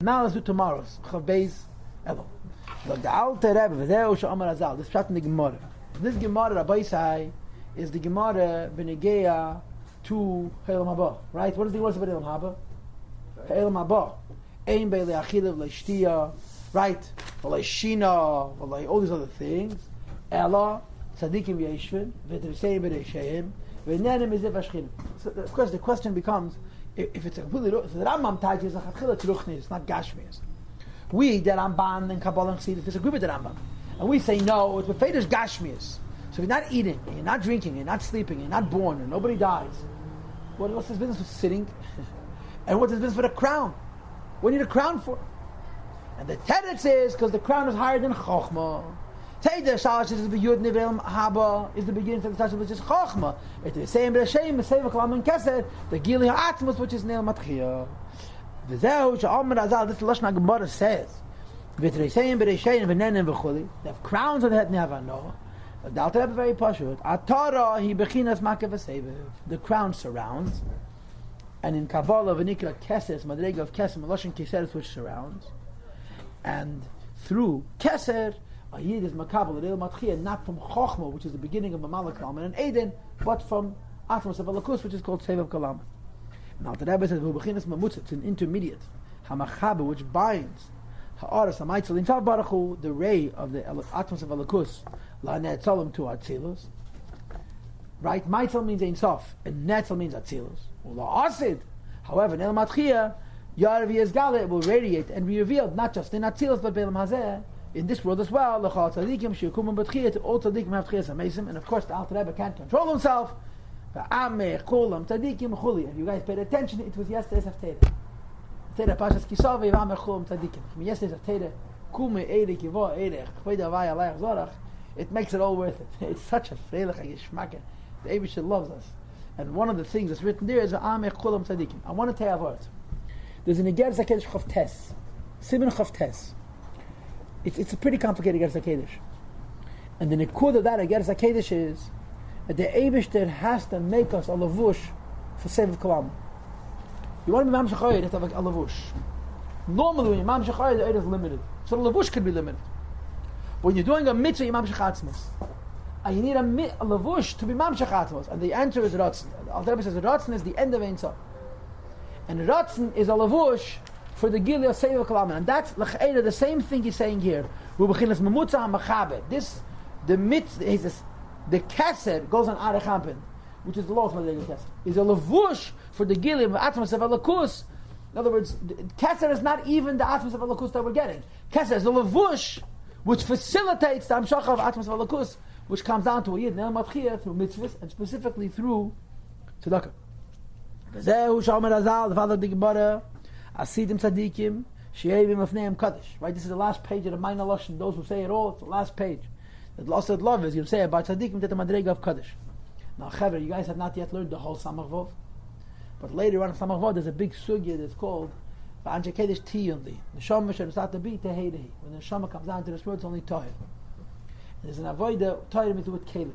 Now let's do tomorrow's Chav Beis Elul. Look, the Alter Rebbe v'zeu she'amar Azal. This pshat in the Gemara. This Gemara, Rabbi Sai, is the Gemara b'negeya to Ha'elam Haba. Right? What is the word about Ha'elam Haba? Ha'elam Haba. Ein bei le'achilev le'shtiya. Right? Le'shina. All these other things. Ela tzadikim yeshvin v'treseim b'reisheim v'nenim izeh v'ashchinim. So of course the question becomes, if it's a completely so the Rambam Taj is a chatchilat ruchni, it's not gashmias. We, the Ramban and Kabbalah and Chassidus, disagree with the Rambam, and we say no, it's befeidish gashmias. So if you're not eating, and you're not drinking, and you're not sleeping, and you're not born, and nobody dies, what's this business with sitting? And what's this business with a crown? What do you need a crown for? And the teretz is because the crown is higher than chokhmah. Teide shalash is the yud nivel haba is the beginning of the touch which is chokhmah. It is same b'shem seva kalam and keser the gili ha'atmos which is neil matchia. V'zehu she'amar azal, this lashon Gemara says v'treseim b'reisheim v'nenim v'chuli. They have crowns on the head never know. The Alter Rebbe very pashut. Atara hi bechinas makev v'seviv. The crown surrounds, and in Kabbalah v'nikra keser madrega of keser lashon keseres which surrounds, and through keser a yid is makabel reil matchia, not from chokhmah, which is the beginning of Mamala Kalam, and Eden, but from Atmos of Alakus, which is called Sevav Kalam. Now the Rebbe says, "V'bechinas mamutz," it's an intermediate hamachabe which binds ha'aras ha'maitzel in Tav Baruchu, the ray of the Atmos of Alakus, la'netzalim to Atzilus. Right? Maitzel means Ein Sof, and Netzel means Atzilus. La'asid, however, Neil Matchia, Yarvi Yezgale, it will radiate and be revealed not just in Atzilus but Be'elam Hazeh, in this world as well. All tzaddikim have tchias amazing, and of course the Alter Rebbe can't control himself. And you guys paid attention, it was yesterday's Haftarah. Haftarah Pashas Kisave v'ameh cholam tzaddikim. From yesterday's Haftarah, kume eirek yivo eirek chveda vay alayach zorach. It makes it all worth it. It's such a freilich geschmack. The Eibusher loves us, and one of the things that's written there is v'ameh cholam tzaddikim. I want to tell you about it. There's an Iger Zakedesh Chav Tes, Siman Chav Tes. It's a pretty complicated Igeres HaKedesh. And the nikud of that Igeres HaKedesh is that the Eibishter has to make us a lavush for Sevav Kalam. You want to be Mam Shechayid, you have to have a lavush. Normally when you're Mam Shechayid, the Eid is limited. So the lavush could be limited. When you're doing a mitzvah, you're Mam Shechatzmos. And you need a lavush to be Mam Shechatzmos. And the answer is Ratzin. The Alter Rebbe says Ratzin is the end of Ein Sof. And Ratzin is a lavush for the Gili of Sevav Kalam, and that's l'ch'eira the same thing he's saying here. This, the mitzvah, the keser goes on Arechampin, which is the lowest madrega keser. Is a levush for the Gili of Atmos of Alakus. In other words, keser is not even the Atmos of Alakus that we're getting. Keser is a levush which facilitates the Amshacha of Atmos of Alakus, which comes down to a yid ne'el matchia through mitzvahs and specifically through tzedakah. V'zehu she'omer Azal, the father of the Gemara. Asidim tzadikim she'evim afneim kaddish. Right, this is the last page of the Minor Lashon. Those who say it all, it's the last page. The lost of love is you say about tzadikim that the madrega of kaddish. Now, Chaver, you guys have not yet learned the whole Samach Vov, but later on in Samach Vov there's a big sugya that's called V'anche Kedesh Tiyundi. The Neshama should start to be Teheidehi. When the Neshama comes down to this world, it's only Tahir. There's an avoida Tahir means with Kelim.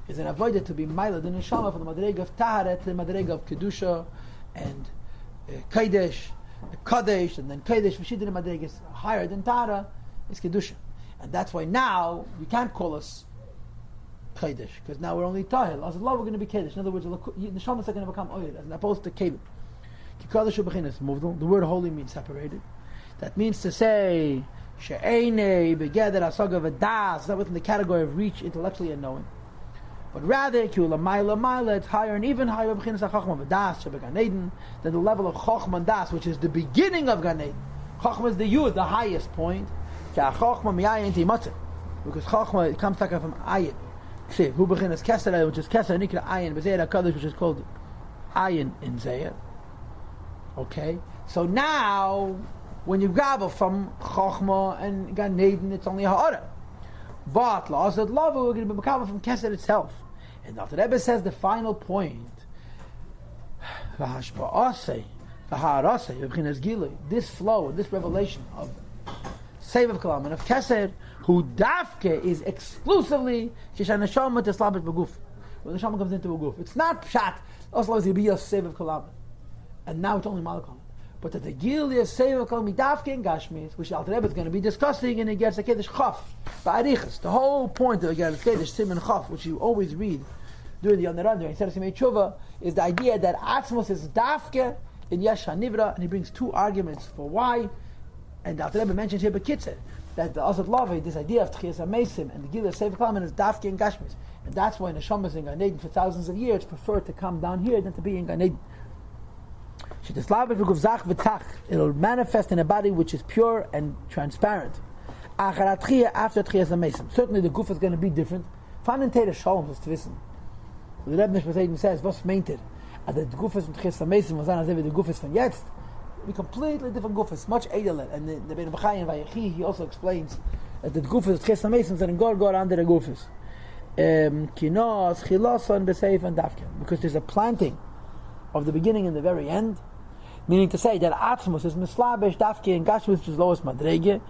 There's an avoida to be Maila the Neshama from the madrega of Taharet to the madrega of Kedusha and Kodesh. Kadesh and then Kadesh V'shidin Madregas higher than Tara is Kedusha, and that's why now you can't call us Kadesh because now we're only Tahil. As Allah, we're going to be Kadesh. In other words, the Neshamas are going to become Oyer as opposed to Kalim. The word holy means separated. That means to say She'ene Begeder Asaga V'das, not within the category of reach intellectually and knowing, but rather Kula Maila, it's higher and even higher than the level of Chochma and Das, which is the beginning of Gan Eden. Chochma is the Yud, the highest point. Because Chochma, it comes from Ayin. Who begins Keser, which is Keser Nikra Ayin, Bezeir HaKadosh, which is called Ayin in Zeir. Okay? So now, when you grab from Chochma and Gan Eden, it's only Ha'ara. But La'asad Lava, we're going to be Makabah from Keser itself. And now the Rebbe says the final point. This flow, this revelation of Sevav Kalam and of Keser, who Dafke is exclusively Shishan Neshama Teslabit Beguf. When the Neshama comes into a guf, it's not Pshat. Also, it's be a Sevav Kalam, and now it's only Malakam. But the Gilia Seva Kol Midafke and Gashmis, which Alter Rebbe is going to be discussing in Igeres HaKedesh Chaf, Ba'arichas. The whole point of Igeres HaKedesh Siman Chaf, which you always read during the Yonaran, during Seres Yemei Tshuva, is the idea that Atzmos is Dafke in Yesh HaNivra, and he brings two arguments for why. And the Alter Rebbe mentions here Bekitzer, that the Asad Lavi, this idea of Tchias HaMeisim and the Gilia Seva Kol is Dafke and Gashmis. And that's why Neshamas in Gan Eden for thousands of years prefer to come down here than to be in Gan Eden. It'll manifest in a body which is pure and transparent. After Tchias HaMeisim. Certainly the Guf is going to be different. Fanen Teire Shalom is to wissen. The Rebbe Nishpasedim says, was meint that the Guf is from Tchias HaMeisim was an as if the Guf is from Jetzt. Be completely different Gufas, much edeler. And the Ben Bachai and Vayechi, he also explains that the Gufas of Tchias HaMeisim are in Gor under the Gufas. Kinos, Chiloson, Beseif, and Dafke. Because there's a planting of the beginning and the very end. Meaning to say that Atzmus is Mislabesh, Dafke, and Gashmus, which is lowest Madrege.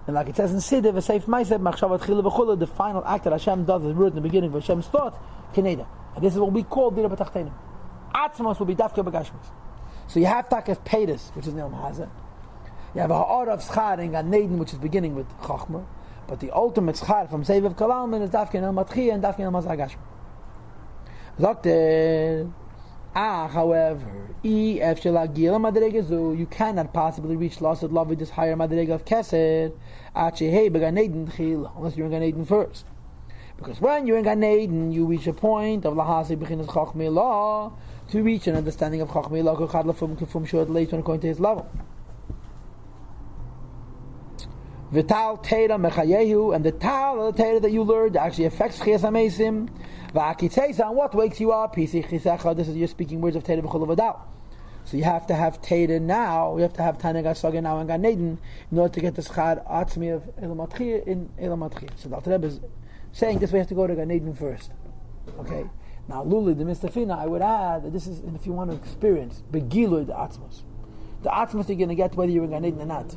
And like it says in Siddur, Beseif, Maiseb, Machshavat, Chile, V'chula, the final act that Hashem does is root in the beginning of Hashem's thought, Keneda. And this is what we call Dira B'tachtenim. Atzmus will be Dafke, B'gashmus. So you have Takas Pedis, which is Neil Mahaza. You have a Ha'or of Schar in Gan Eden, which is beginning with Chachma. But the ultimate Schar from Seviv Kalalman is Dafke El Matchia and Dafke El Mazagashma. However, you cannot possibly reach lost love with this higher Madrega of Kesed unless you're in Gan Eden first. Because when you're in Gan Eden, you reach a point of Lahasi Bechinas Chachmei Law to reach an understanding of Chachmei Law Kufum Short later according to his level. Vital Teira Mechayehu, and the Tal Teira that you learned actually affects Chias HaMeisim. Va'akitzeisa, and what wakes you up? This is your speaking words of Teira B'chol V'dal. So you have to have Teira now, you have to have Tanya Gasaga now in Gan Eden in order to get the Schar Atzmi of Elam Atchiyah in Elam Atchiyah. So the Alter Rebbe is saying this way you have to go to Gan Eden first. Okay? Now Luli, the Mistafina, I would add that this is, if you want to experience, Begilui the Atzmos. The Atzmos you're going to get whether you're in Gan Eden or not.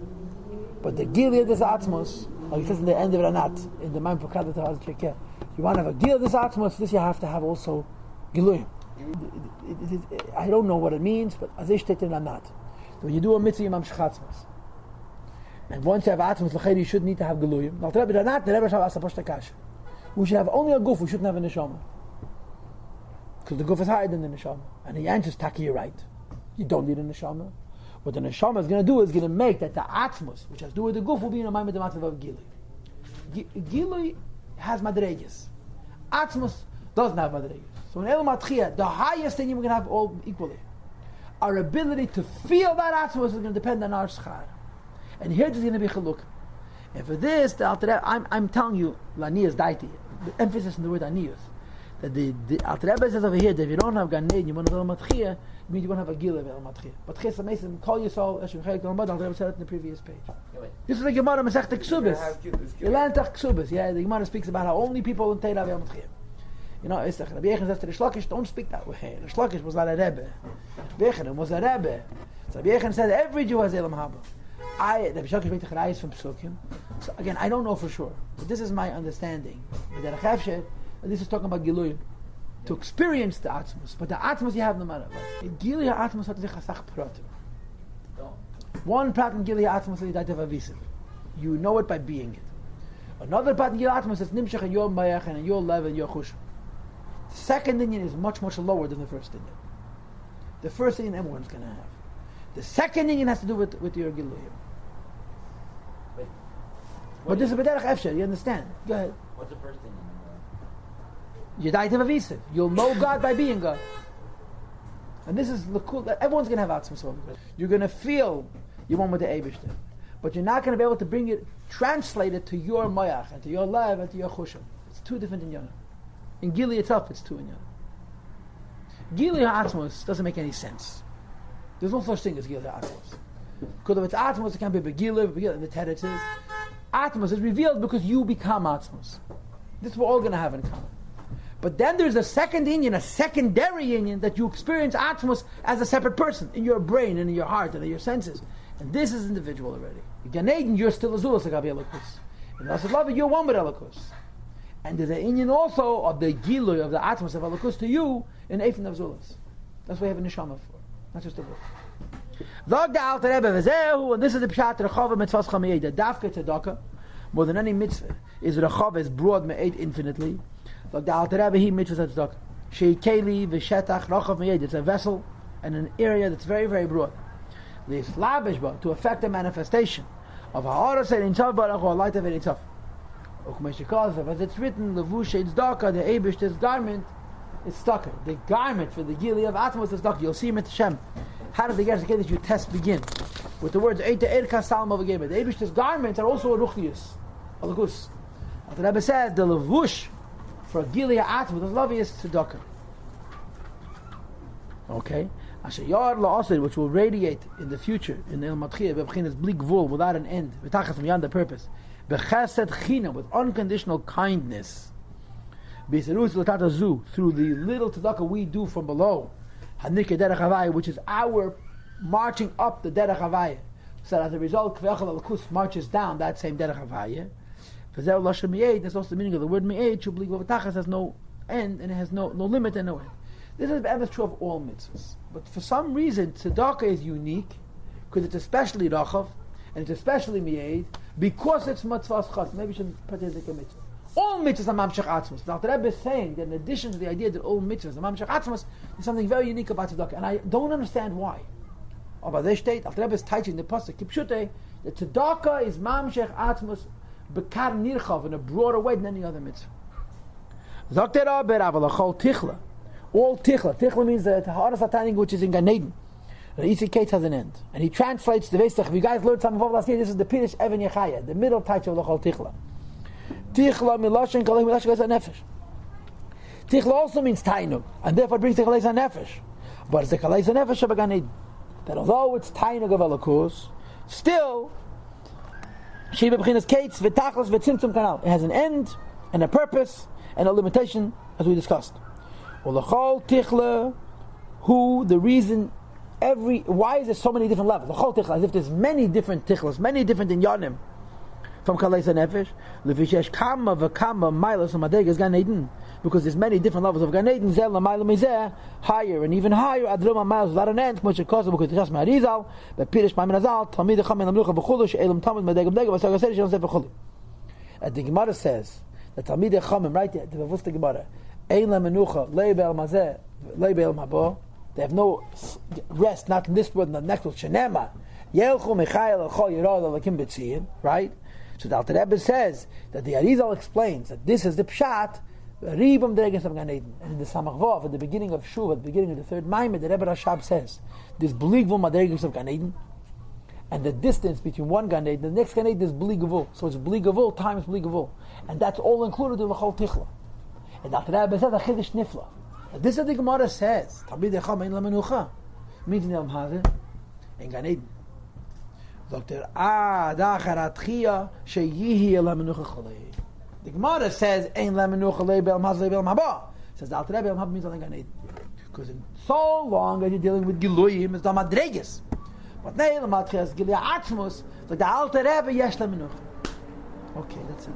But the Gilead is Atzmos, like it says in the end of Ranat, in the Maim Pokadat HaZchekeh. You want to have a Gilead is Atzmos, this you have to have also Giluyim. I don't know what it means, but as ich steht in Ranat. When you do a mitzvah, you mamshich Atzmos. And once you have Atzmos, you should need to have Giluyim. Now, the Rebbe should have Asaposh Takash. We should have only a Guf, we shouldn't have a Neshama. Because the Guf is higher than the Neshama. And the answer is Taki, you're right. You don't need a Neshama. What the Neshama is going to do is going to make that the Atzmos, which has to do with the Guf, will be in a mind of the Matzav of Gilui. Gilui has Madreges. Atzmos doesn't have Madreges. So in El Matchiyah, the highest thing you're going to have all equally. Our ability to feel that Atzmos is going to depend on our Schar. And here there's going to be Chaluk. And for this, the Alter Rebbe, I'm telling you, Laniyas Daiti, the emphasis in the word Aniyas. That the Alter Rebbe says over here that if you don't have Gan Eden, you want to have El Matchiyah, it means you won't have a Gila of El Matchiyah. But Ches HaMeisim, call yourself, Eshem Chayek Al Mad, Alter Rebbe said it in the previous page. This is the Gemara Masech Ksubis. You learn Tach Ksubis. Yeah, the Gemara speaks about how only people in Teira have El Matchiyah. You know, it's like Rabbi Yechon says to the Shlakish, don't speak that way. The Shlakish was not a Rebbe. Rabbi Yechon was a Rebbe. So Rabbi Yechon said every Jew has Elam Haba. The Shlakish made the Chorayis from Psukim. So again, I don't know for sure, but this is my understanding. This is talking about Giluyim. To experience the Atzmos. But the Atzmos you have no matter what. In Gilui Atzmos hat sich Asach Pratim. One Prat in Gilui Atzmos is Yidaytev Avisiv. You know it by being it. Another Prat in Gilui Atzmos is Nimshach and your Mayach and your Lev and your Chush. The second Inyan is much, much lower than the first Inyan. The first Inyan everyone's going to have. The second Inyan has to do with your Gilui. But this is B'derech Efsher, you understand? Go ahead. What's the first Inyan? Yidaytev Avisiv. You'll know God by being God. And this is everyone's going to have Atzmos. You're going to feel you want with the Eibishter. But you're not going to be able to bring it, translate it to your Mayach, and to your Lev, and to your Chushim. It's two different Inyanim. In Gili itself, it's two Inyanim. Gili Atzmos doesn't make any sense. There's no such thing as Gili Atzmos. Because if it's Atzmos, it can't be Begila, and the Teretz is. Atzmos is revealed because you become Atzmos. This we're all going to have in common. But then there's a second Inyan, a secondary Inyan, that you experience Atzmos as a separate person, in your brain and in your heart and in your senses. And this is individual already. In Gan Eden, you're still Azulas Agabi Elokus. In Asad Lavi, you're one with Elokus. And there's an Inyan also of the Gilui, of the Atzmos of Elokus to you, in Eifen of Zulas. That's what we have a Neshama for, not just a book. Zog the Alter Rebbe v'zehu, and this is the pshat rechava mitzvahs chamiyed. The dafka tzedakah, more than any mitzvah, is rechava is broad me'ed infinitely. Zog the Alter Rebbe, he mitzvahs tzedakah. Shei keli v'shetach rechav me'ed. It's a vessel and an area that's very, very broad. L'yislabishba, to affect the manifestation of ha'aras ein tzav barach or light of ein tzav. As it's written, levush ein tzedakah, the eibush, this garment, is stuck. The garment for the gili of Atmos is stuck. You'll see him at Hashem. How does the Gersh you test begin? With the words Eita Erka Salma V'Geba. The Eibish's garments are also a ruchnius, a lakus. The Rebbe says the levush for gili Atmos, the love is tzedakah. Okay, Asher Yar LaAsid, which will radiate in the future in the El Matchiyah B'Bchinas Bli Gvul, without an end, B'Tachas beyond the purpose, B'Chesed China, with unconditional kindness. Through the little tzedakah we do from below, which is our marching up the derech havaya. So as a result, Kveachal marches down that same derech havaya. That's also the meaning of the word me'ed. Has no end and it has no limit and no end. This is true of all mitzvahs. But for some reason, tzedakah is unique because it's especially rachav and it's especially me'ed because it's mitzvahs chas. Maybe we shouldn't participate in mitzvah. All mitzvahs are mamshech atzmos. Now the Rebbe is saying that in addition to the idea that all mitzvahs are mamshech atzmos, there's something very unique about tzedakah, and I don't understand why. Aber there steht, the Rebbe is teaching the pasuk kipshute that tzedakah is mamshech atzmos bekar nirchav in a broader way than any other mitzvah. Zok der Rebbe avalachol tichla, all tichla. Tichla means the haaras hataning which is in Gan Eden. The Yossi has an end, and he translates the Vesach. If you guys learned something from last year, this is the Pirish Even Yechaya, the middle title of lachol tichla. Tichla miloshen kalei miloshen kalei nefesh. Tichla also means tainug, and therefore brings the kalei nefesh. But it's the kalei nefesh of a Gan Eden. That although it's tainug of Elokus, still Shiva b'chinas kates v'tachlos v'tzimtzum kanal. It has an end and a purpose and a limitation, as we discussed. Ulachol tichla, who the reason why is there so many different levels? The whole tichla, as if there's many different tichlas, many different inyanim. From Kalei Nefesh, Levishesh Kama v'Kama Milos Madregas Gan Eden, because there's many different levels of Gan Eden. Zel Milo Mizeh, higher and even higher. Adroma Milos without an end. Much cause because it has Marizal, but Pirish Maminazal, Talmid Chachamim Lamlucha B'Chulish, Elam Talmid Madegam Degam, Basaga Sedish Yom Sefer Chuli. And the Gemara says that Talmid Chachamim right there, the Vavusta Gemara, Ein Lamenucha Leibel Mazeh Leibel Mabo. They have no rest, not in this world, not next world. Shenema Yelchu Michael Chol Yerod Lakim Betziyin, right? So the Alter Rebbe says that the Arizal explains that this is the pshat Ribam Dregas of Gan Eden. And in the Samach Vav, at the beginning of Shuv, at the beginning of the third Maimed, the Rebbe Rashab says this Bligvul Madregas of Gan Eden, and the distance between one Gan Eden, the next Gan Eden is Bligvul. So it's Bligvul times Bligvul, and that's all included in the Chol Tichla. And the Alter Rebbe says a Chiddush Nifla. This is what the Gemara says. Tabid Echam Ein Lamenucha means in Yom Hazeh in Gan Eden. The Gemara says, "Ein lamenucha leibel maz leibel maba." Says the Alter Rebbe mab means only Gan Eden, because in so long as you're dealing with giluyim, it's the madreges. But now the madreges gilui atzmos, like the Alter Rebbe yesh lamenucha. Okay, that's it.